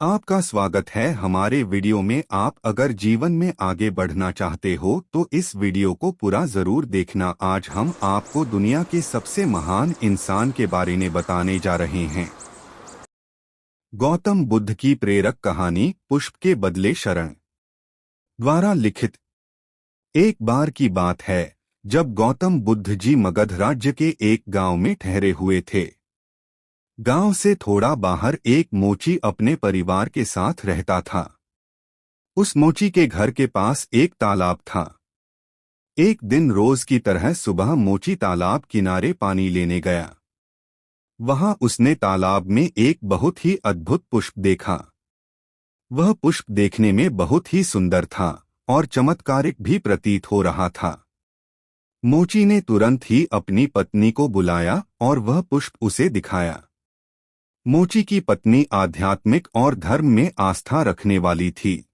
आपका स्वागत है हमारे वीडियो में। आप अगर जीवन में आगे बढ़ना चाहते हो तो इस वीडियो को पूरा जरूर देखना। आज हम आपको दुनिया के सबसे महान इंसान के बारे में बताने जा रहे हैं। गौतम बुद्ध की प्रेरक कहानी पुष्प के बदले शरण द्वारा लिखित। एक बार की बात है जब गौतम बुद्ध जी मगध राज्य के एक गांव में ठहरे हुए थे। गांव से थोड़ा बाहर एक मोची अपने परिवार के साथ रहता था। उस मोची के घर के पास एक तालाब था। एक दिन रोज की तरह सुबह मोची तालाब किनारे पानी लेने गया। वहां उसने तालाब में एक बहुत ही अद्भुत पुष्प देखा। वह पुष्प देखने में बहुत ही सुंदर था और चमत्कारिक भी प्रतीत हो रहा था। मोची ने तुरंत ही अपनी पत्नी को बुलाया और वह पुष्प उसे दिखाया। मोची की पत्नी आध्यात्मिक और धर्म में आस्था रखने वाली थी।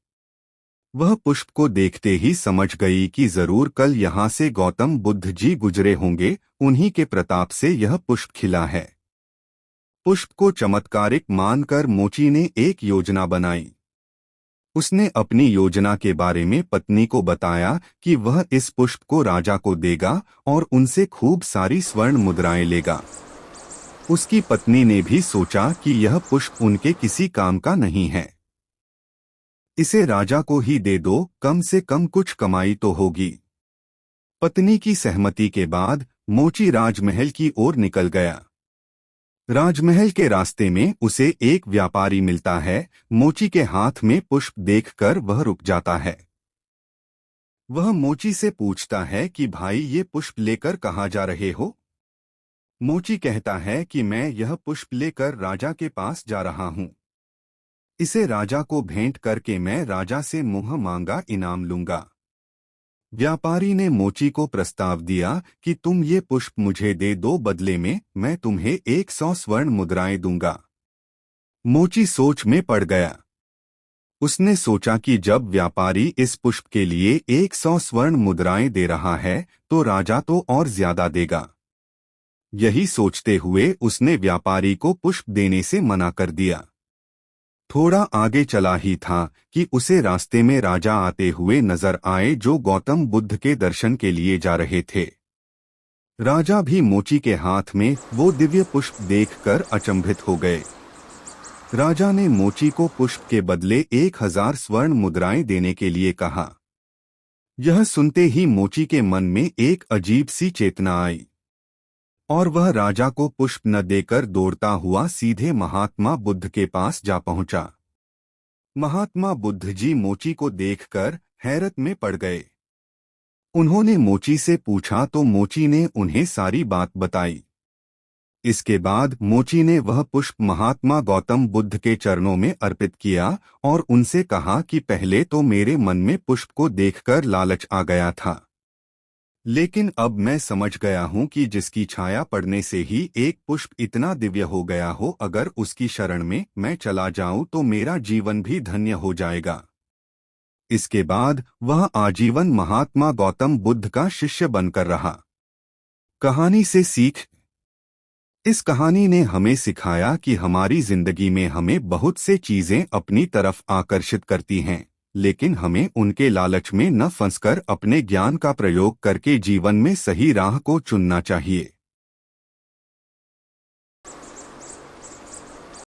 वह पुष्प को देखते ही समझ गई कि जरूर कल यहाँ से गौतम बुद्ध जी गुजरे होंगे। उन्हीं के प्रताप से यह पुष्प खिला है। पुष्प को चमत्कारिक मानकर मोची ने एक योजना बनाई। उसने अपनी योजना के बारे में पत्नी को बताया कि वह इस पुष्प को राजा को देगा और उनसे खूब सारी स्वर्ण मुद्राएं लेगा। उसकी पत्नी ने भी सोचा कि यह पुष्प उनके किसी काम का नहीं है। इसे राजा को ही दे दो, कम से कम कुछ कमाई तो होगी। पत्नी की सहमति के बाद मोची राजमहल की ओर निकल गया। राजमहल के रास्ते में उसे एक व्यापारी मिलता है। मोची के हाथ में पुष्प देखकर वह रुक जाता है। वह मोची से पूछता है कि भाई, ये पुष्प लेकर कहाँ जा रहे हो? मोची कहता है कि मैं यह पुष्प लेकर राजा के पास जा रहा हूँ। इसे राजा को भेंट करके मैं राजा से मुँह मांगा इनाम लूंगा। व्यापारी ने मोची को प्रस्ताव दिया कि तुम ये पुष्प मुझे दे दो, बदले में मैं तुम्हें 100 स्वर्ण मुद्राएं दूंगा। मोची सोच में पड़ गया। उसने सोचा कि जब व्यापारी इस पुष्प के लिए 100 स्वर्ण मुद्राएं दे रहा है तो राजा तो और ज्यादा देगा। यही सोचते हुए उसने व्यापारी को पुष्प देने से मना कर दिया। थोड़ा आगे चला ही था कि उसे रास्ते में राजा आते हुए नजर आए, जो गौतम बुद्ध के दर्शन के लिए जा रहे थे। राजा भी मोची के हाथ में वो दिव्य पुष्प देखकर अचंभित हो गए। राजा ने मोची को पुष्प के बदले 1000 स्वर्ण मुद्राएं देने के लिए कहा। यह सुनते ही मोची के मन में एक अजीब सी चेतना आई और वह राजा को पुष्प न देकर दौड़ता हुआ सीधे महात्मा बुद्ध के पास जा पहुंचा। महात्मा बुद्ध जी मोची को देखकर हैरत में पड़ गए। उन्होंने मोची से पूछा तो मोची ने उन्हें सारी बात बताई। इसके बाद मोची ने वह पुष्प महात्मा गौतम बुद्ध के चरणों में अर्पित किया और उनसे कहा कि पहले तो मेरे मन में पुष्प को देखकर लालच आ गया था, लेकिन अब मैं समझ गया हूँ कि जिसकी छाया पड़ने से ही एक पुष्प इतना दिव्य हो गया हो, अगर उसकी शरण में मैं चला जाऊं तो मेरा जीवन भी धन्य हो जाएगा। इसके बाद वह आजीवन महात्मा गौतम बुद्ध का शिष्य बनकर रहा। कहानी से सीख। इस कहानी ने हमें सिखाया कि हमारी जिंदगी में हमें बहुत से चीजें अपनी तरफ आकर्षित करती हैं, लेकिन हमें उनके लालच में न फंसकर अपने ज्ञान का प्रयोग करके जीवन में सही राह को चुनना चाहिए।